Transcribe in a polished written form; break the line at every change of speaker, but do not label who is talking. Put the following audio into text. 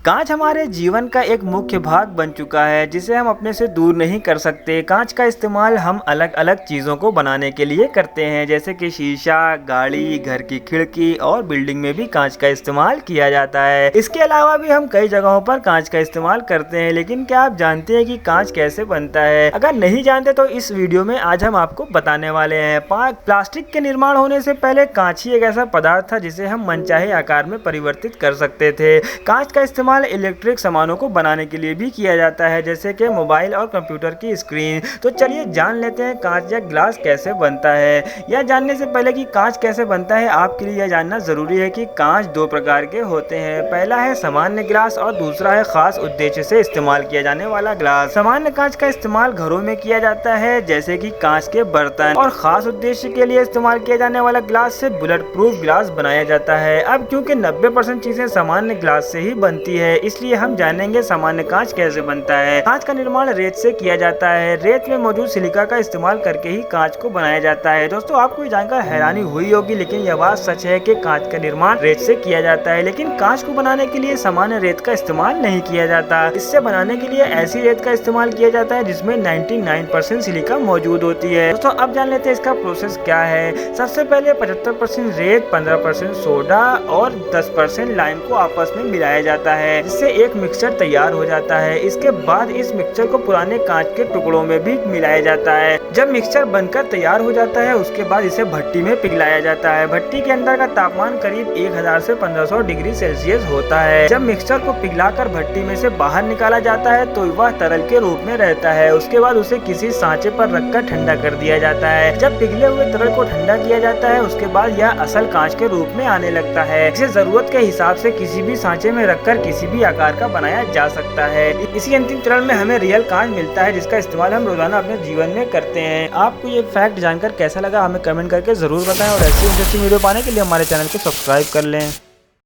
कांच हमारे जीवन का एक मुख्य भाग बन चुका है जिसे हम अपने से दूर नहीं कर सकते। कांच का इस्तेमाल हम अलग अलग चीज़ों को बनाने के लिए करते हैं, जैसे कि शीशा, गाड़ी, घर की खिड़की और बिल्डिंग में भी कांच का इस्तेमाल किया जाता है। इसके अलावा भी हम कई जगहों पर कांच का इस्तेमाल करते हैं। लेकिन क्या आप जानते हैं कि कांच कैसे बनता है? अगर नहीं जानते तो इस वीडियो में आज हम आपको बताने वाले हैं। प्लास्टिक के निर्माण होने से पहले कांच ही एक ऐसा पदार्थ था जिसे हम मनचाहे आकार में परिवर्तित कर सकते थे। कांच का इस्तेमाल इलेक्ट्रिक सामानों को बनाने के लिए भी किया जाता है, जैसे कि मोबाइल और कंप्यूटर की स्क्रीन। तो चलिए जान लेते हैं कांच या ग्लास कैसे बनता है। यह जानने से पहले कि कांच कैसे बनता है, आपके लिए यह जानना जरूरी है कि कांच दो प्रकार के होते हैं। पहला है सामान्य ग्लास और दूसरा है खास उद्देश्य से इस्तेमाल किया जाने वाला ग्लास। सामान्य कांच का इस्तेमाल घरों में किया जाता है, जैसे कि कांच के बर्तन, और खास उद्देश्य के लिए इस्तेमाल किया जाने वाला ग्लास से बुलेट प्रूफ ग्लास बनाया जाता है। अब क्योंकि 90% चीजें सामान्य ग्लास से ही बनती है, इसलिए हम जानेंगे सामान्य कांच कैसे बनता है। कांच का निर्माण रेत से किया जाता है। रेत में मौजूद सिलिका का इस्तेमाल करके ही कांच को बनाया जाता है। दोस्तों, आपको ये जानकर हैरानी हुई होगी, लेकिन यह बात सच है कि कांच का निर्माण रेत से किया जाता है। लेकिन कांच को बनाने के लिए सामान्य रेत का इस्तेमाल नहीं किया जाता। इससे बनाने के लिए ऐसी रेत का इस्तेमाल किया जाता है जिसमें 99% सिलिका मौजूद होती है। दोस्तों, अब जान लेते हैं इसका प्रोसेस क्या है। सबसे पहले 75% रेत, 15% सोडा और 10% लाइम को आपस में मिलाया जाता है, जिससे एक मिक्सचर तैयार हो जाता है। इसके बाद इस मिक्सचर को पुराने कांच के टुकड़ों में भी मिलाया जाता है। जब मिक्सचर बनकर तैयार हो जाता है, उसके बाद इसे भट्टी में पिघलाया जाता है। भट्टी के अंदर का तापमान करीब 1000 से 1500 डिग्री सेल्सियस होता है। जब मिक्सचर को पिघलाकर भट्टी में से बाहर निकाला जाता है तो वह तरल के रूप में रहता है। उसके बाद उसे किसी सांचे पर रखकर ठंडा कर दिया जाता है। जब पिघले हुए तरल को ठंडा किया जाता है, उसके बाद यह असल कांच के रूप में आने लगता है। इसे जरूरत के हिसाब से किसी भी सांचे में रखकर किसी भी आकार का बनाया जा सकता है। इसी अंतिम चरण में हमें रियल कांच मिलता है, जिसका इस्तेमाल हम रोजाना अपने जीवन में करते हैं। आपको ये फैक्ट जानकर कैसा लगा, हमें कमेंट करके जरूर बताएं, और ऐसी इंटरेस्टिंग वीडियो पाने के लिए हमारे चैनल को सब्सक्राइब कर लें।